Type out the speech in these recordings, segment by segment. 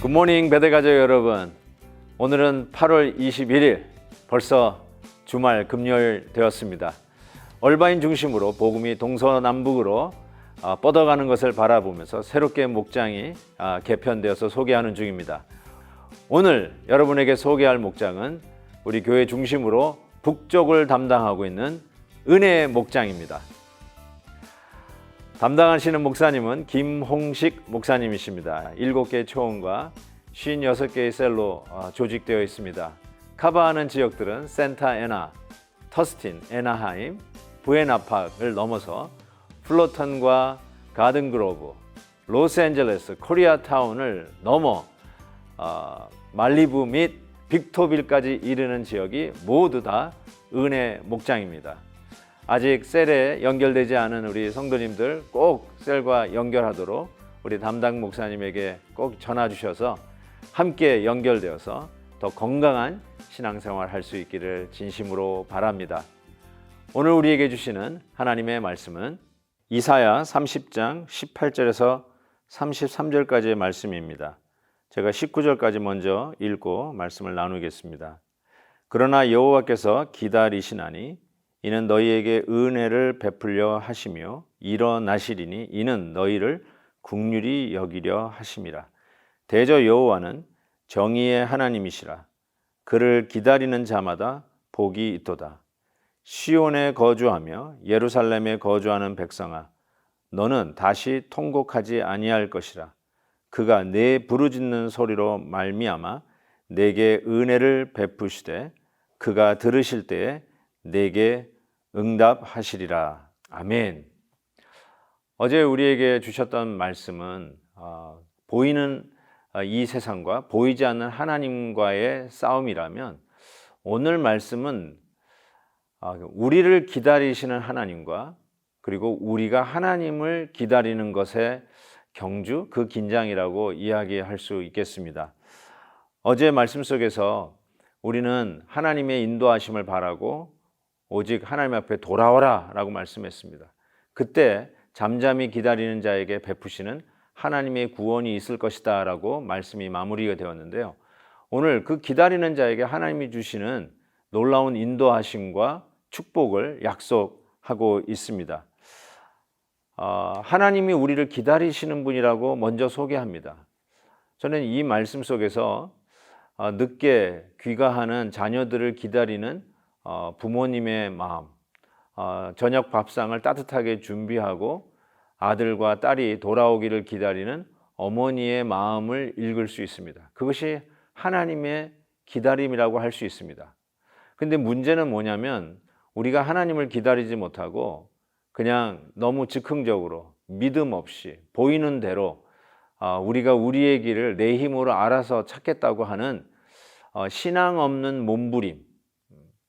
굿모닝 베데가족 여러분, 오늘은 8월 21일, 벌써 주말 금요일 되었습니다. 얼바인 중심으로 복음이 동서남북으로 뻗어가는 것을 바라보면서 새롭게 목장이 개편되어서 소개하는 중입니다. 오늘 여러분에게 소개할 목장은 우리 교회 중심으로 북쪽을 담당하고 있는 은혜의 목장입니다. 담당하시는 목사님은 김홍식 목사님이십니다. 7개의 초원과 56개의 셀로 조직되어 있습니다. 커버하는 지역들은 센타애나, 터스틴, 애나하임, 부에나팍을 넘어서 플로턴과 가든그로브, 로스앤젤레스, 코리아타운을 넘어 말리부 및 빅토빌까지 이르는 지역이 모두 다 은혜 목장입니다. 아직 셀에 연결되지 않은 우리 성도님들 꼭 셀과 연결하도록 우리 담당 목사님에게 꼭 전화 주셔서 함께 연결되어서 더 건강한 신앙생활 할 수 있기를 진심으로 바랍니다. 오늘 우리에게 주시는 하나님의 말씀은 이사야 30장 18절에서 33절까지의 말씀입니다. 제가 19절까지 먼저 읽고 말씀을 나누겠습니다. 그러나 여호와께서 기다리시나니 이는 너희에게 은혜를 베풀려 하시며 일어나시리니 이는 너희를 긍휼히 여기려 하심이라. 대저 여호와는 정의의 하나님이시라. 그를 기다리는 자마다 복이 있도다. 시온에 거주하며 예루살렘에 거주하는 백성아, 너는 다시 통곡하지 아니할 것이라. 그가 내 부르짖는 소리로 말미암아 내게 은혜를 베푸시되 그가 들으실 때에 내게 응답하시리라. 아멘. 어제 우리에게 주셨던 말씀은 보이는 이 세상과 보이지 않는 하나님과의 싸움이라면, 오늘 말씀은 우리를 기다리시는 하나님과 그리고 우리가 하나님을 기다리는 것의 경주, 그 긴장이라고 이야기할 수 있겠습니다. 어제 말씀 속에서 우리는 하나님의 인도하심을 바라고 오직 하나님 앞에 돌아오라 라고 말씀했습니다. 그때 잠잠히 기다리는 자에게 베푸시는 하나님의 구원이 있을 것이다 라고 말씀이 마무리가 되었는데요. 오늘 그 기다리는 자에게 하나님이 주시는 놀라운 인도하심과 축복을 약속하고 있습니다. 하나님이 우리를 기다리시는 분이라고 먼저 소개합니다. 저는 이 말씀 속에서 늦게 귀가하는 자녀들을 기다리는 부모님의 마음, 저녁 밥상을 따뜻하게 준비하고 아들과 딸이 돌아오기를 기다리는 어머니의 마음을 읽을 수 있습니다. 그것이 하나님의 기다림이라고 할 수 있습니다. 근데 문제는 뭐냐면, 우리가 하나님을 기다리지 못하고 그냥 너무 즉흥적으로 믿음 없이 보이는 대로 우리가 우리의 길을 내 힘으로 알아서 찾겠다고 하는 신앙 없는 몸부림,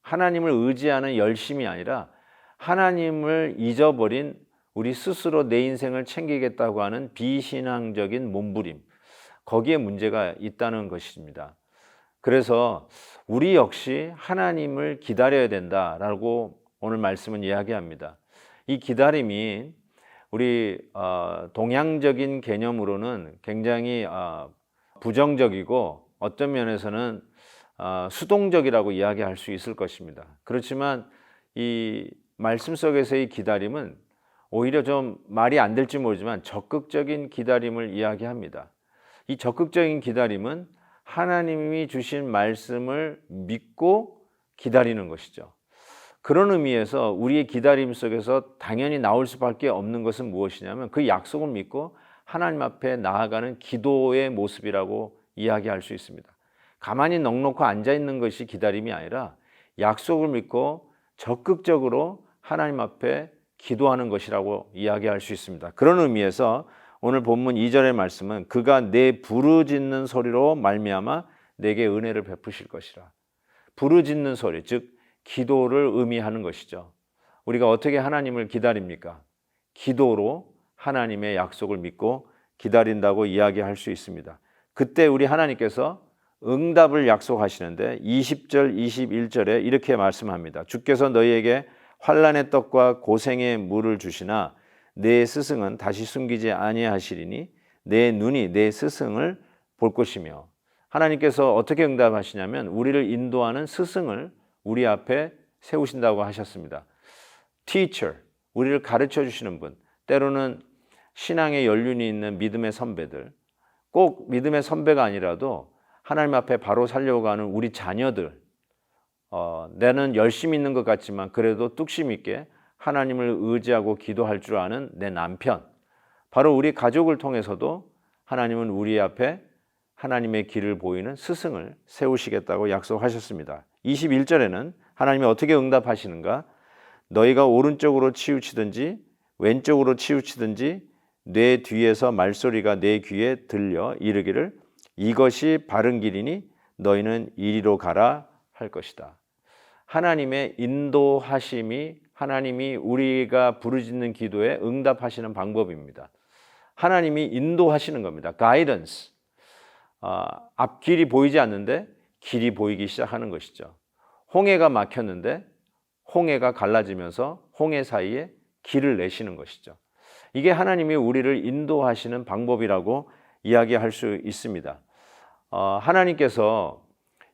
하나님을 의지하는 열심이 아니라 하나님을 잊어버린 우리 스스로 내 인생을 챙기겠다고 하는 비신앙적인 몸부림, 거기에 문제가 있다는 것입니다. 그래서 우리 역시 하나님을 기다려야 된다라고 오늘 말씀은 이야기합니다. 이 기다림이 우리 동양적인 개념으로는 굉장히 부정적이고 어떤 면에서는 수동적이라고 이야기할 수 있을 것입니다. 그렇지만 이 말씀 속에서의 기다림은 오히려 좀 말이 안 될지 모르지만 적극적인 기다림을 이야기합니다. 이 적극적인 기다림은 하나님이 주신 말씀을 믿고 기다리는 것이죠. 그런 의미에서 우리의 기다림 속에서 당연히 나올 수밖에 없는 것은 무엇이냐면, 그 약속을 믿고 하나님 앞에 나아가는 기도의 모습이라고 이야기할 수 있습니다. 가만히 넋놓고 앉아있는 것이 기다림이 아니라 약속을 믿고 적극적으로 하나님 앞에 기도하는 것이라고 이야기할 수 있습니다. 그런 의미에서 오늘 본문 2절의 말씀은 그가 내 부르짖는 소리로 말미암아 내게 은혜를 베푸실 것이라. 부르짖는 소리, 즉 기도를 의미하는 것이죠. 우리가 어떻게 하나님을 기다립니까? 기도로 하나님의 약속을 믿고 기다린다고 이야기할 수 있습니다. 그때 우리 하나님께서 응답을 약속하시는데 20절, 21절에 이렇게 말씀합니다. 주께서 너희에게 환난의 떡과 고생의 물을 주시나 내 스승은 다시 숨기지 아니하시리니 내 눈이 내 스승을 볼 것이며, 하나님께서 어떻게 응답하시냐면 우리를 인도하는 스승을 우리 앞에 세우신다고 하셨습니다. Teacher, 우리를 가르쳐 주시는 분, 때로는 신앙의 연륜이 있는 믿음의 선배들, 꼭 믿음의 선배가 아니라도 하나님 앞에 바로 살려고 하는 우리 자녀들, 나는 열심히 있는 것 같지만 그래도 뚝심 있게 하나님을 의지하고 기도할 줄 아는 내 남편, 바로 우리 가족을 통해서도 하나님은 우리 앞에 하나님의 길을 보이는 스승을 세우시겠다고 약속하셨습니다. 21절에는 하나님이 어떻게 응답하시는가? 너희가 오른쪽으로 치우치든지 왼쪽으로 치우치든지 내 뒤에서 말소리가 내 귀에 들려 이르기를 이것이 바른 길이니 너희는 이리로 가라 할 것이다. 하나님의 인도하심이 하나님이 우리가 부르짖는 기도에 응답하시는 방법입니다. 하나님이 인도하시는 겁니다. 가이던스. 앞길이 보이지 않는데 길이 보이기 시작하는 것이죠. 홍해가 막혔는데 홍해가 갈라지면서 홍해 사이에 길을 내시는 것이죠. 이게 하나님이 우리를 인도하시는 방법이라고 이야기할 수 있습니다. 하나님께서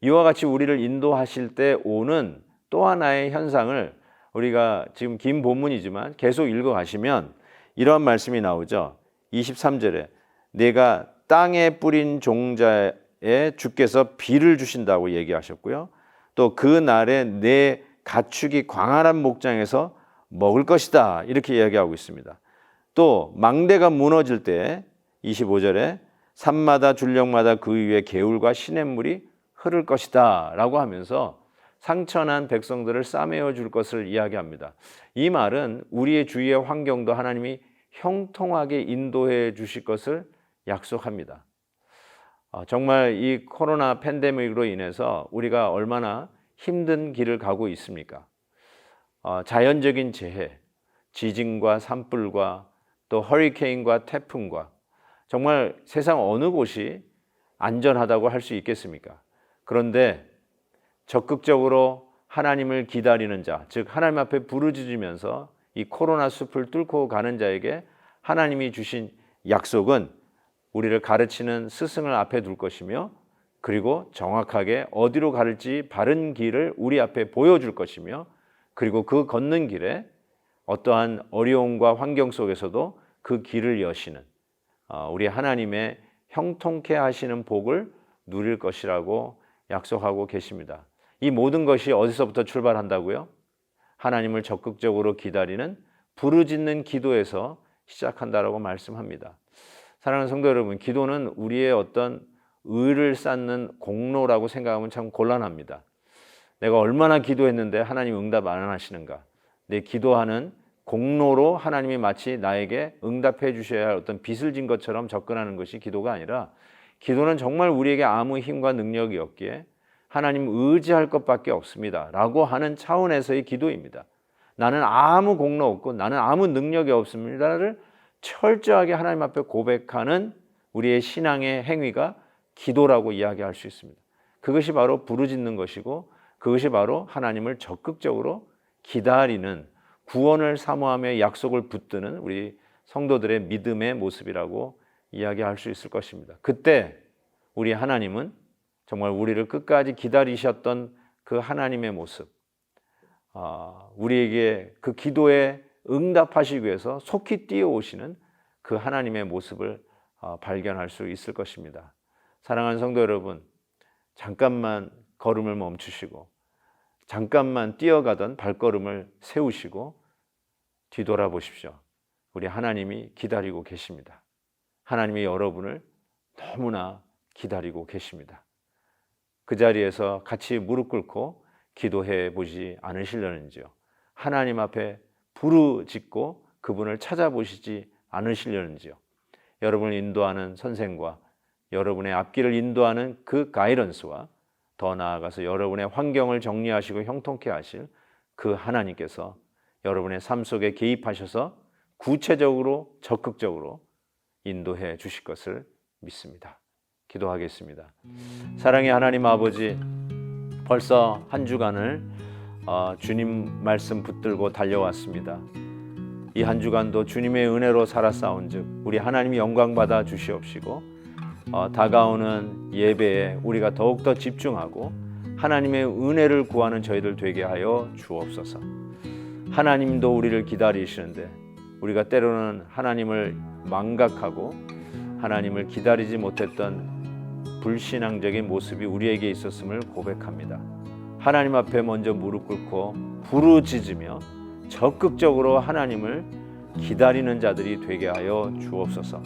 이와 같이 우리를 인도하실 때 오는 또 하나의 현상을 우리가 지금 긴 본문이지만 계속 읽어가시면 이런 말씀이 나오죠. 23절에 내가 땅에 뿌린 종자에 주께서 비를 주신다고 얘기하셨고요. 또 그 날에 내 가축이 광활한 목장에서 먹을 것이다 이렇게 이야기하고 있습니다. 또 망대가 무너질 때 25절에 산마다 줄령마다 그 위에 개울과 시냇물이 흐를 것이다 라고 하면서 상처난 백성들을 싸매어 줄 것을 이야기합니다. 이 말은 우리의 주위의 환경도 하나님이 형통하게 인도해 주실 것을 약속합니다. 정말 이 코로나 팬데믹으로 인해서 우리가 얼마나 힘든 길을 가고 있습니까? 자연적인 재해, 지진과 산불과 또 허리케인과 태풍과 정말 세상 어느 곳이 안전하다고 할 수 있겠습니까? 그런데 적극적으로 하나님을 기다리는 자, 즉 하나님 앞에 부르짖으면서 이 코로나 숲을 뚫고 가는 자에게 하나님이 주신 약속은 우리를 가르치는 스승을 앞에 둘 것이며 그리고 정확하게 어디로 갈지 바른 길을 우리 앞에 보여줄 것이며 그리고 그 걷는 길에 어떠한 어려움과 환경 속에서도 그 길을 여시는 우리 하나님의 형통케 하시는 복을 누릴 것이라고 약속하고 계십니다. 이 모든 것이 어디서부터 출발한다고요? 하나님을 적극적으로 기다리는 부르짖는 기도에서 시작한다라고 말씀합니다. 사랑하는 성도 여러분, 기도는 우리의 어떤 의를 쌓는 공로라고 생각하면 참 곤란합니다. 내가 얼마나 기도했는데 하나님 응답 안 하시는가? 내 기도하는 공로로 하나님이 마치 나에게 응답해 주셔야 할 어떤 빚을 진 것처럼 접근하는 것이 기도가 아니라 기도는 정말 우리에게 아무 힘과 능력이 없기에 하나님 의지할 것밖에 없습니다 라고 하는 차원에서의 기도입니다. 나는 아무 공로 없고 나는 아무 능력이 없습니다를 철저하게 하나님 앞에 고백하는 우리의 신앙의 행위가 기도라고 이야기할 수 있습니다. 그것이 바로 부르짖는 것이고 그것이 바로 하나님을 적극적으로 기다리는 구원을 사모하며 약속을 붙드는 우리 성도들의 믿음의 모습이라고 이야기할 수 있을 것입니다. 그때 우리 하나님은 정말 우리를 끝까지 기다리셨던 그 하나님의 모습, 우리에게 그 기도에 응답하시기 위해서 속히 뛰어오시는 그 하나님의 모습을 발견할 수 있을 것입니다. 사랑하는 성도 여러분, 잠깐만 걸음을 멈추시고 잠깐만 뛰어가던 발걸음을 세우시고 뒤돌아보십시오. 우리 하나님이 기다리고 계십니다. 하나님이 여러분을 너무나 기다리고 계십니다. 그 자리에서 같이 무릎 꿇고 기도해 보지 않으시려는지요? 하나님 앞에 부르짖고 그분을 찾아보시지 않으시려는지요? 여러분을 인도하는 선생과 여러분의 앞길을 인도하는 그 가이던스와 더 나아가서 여러분의 환경을 정리하시고 형통케 하실 그 하나님께서 여러분의 삶 속에 개입하셔서 구체적으로 적극적으로 인도해 주실 것을 믿습니다. 기도하겠습니다. 사랑의 하나님 아버지, 벌써 한 주간을 주님 말씀 붙들고 달려왔습니다. 이 한 주간도 주님의 은혜로 살아싸운즉 우리 하나님이 영광 받아 주시옵시고 다가오는 예배에 우리가 더욱더 집중하고 하나님의 은혜를 구하는 저희들 되게 하여 주옵소서. 하나님도 우리를 기다리시는데 우리가 때로는 하나님을 망각하고 하나님을 기다리지 못했던 불신앙적인 모습이 우리에게 있었음을 고백합니다. 하나님 앞에 먼저 무릎 꿇고 부르짖으며 적극적으로 하나님을 기다리는 자들이 되게 하여 주옵소서.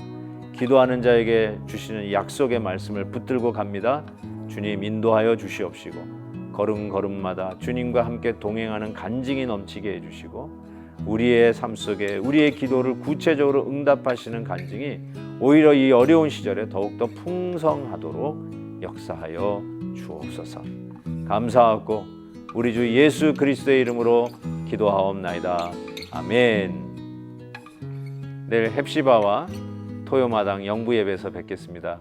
기도하는 자에게 주시는 약속의 말씀을 붙들고 갑니다. 주님 인도하여 주시옵시고 걸음걸음마다 주님과 함께 동행하는 간증이 넘치게 해주시고 우리의 삶 속에 우리의 기도를 구체적으로 응답하시는 간증이 오히려 이 어려운 시절에 더욱더 풍성하도록 역사하여 주옵소서. 감사하고 우리 주 예수 그리스도의 이름으로 기도하옵나이다. 아멘. 내일 헵시바와 토요마당 영부 예배에서 뵙겠습니다.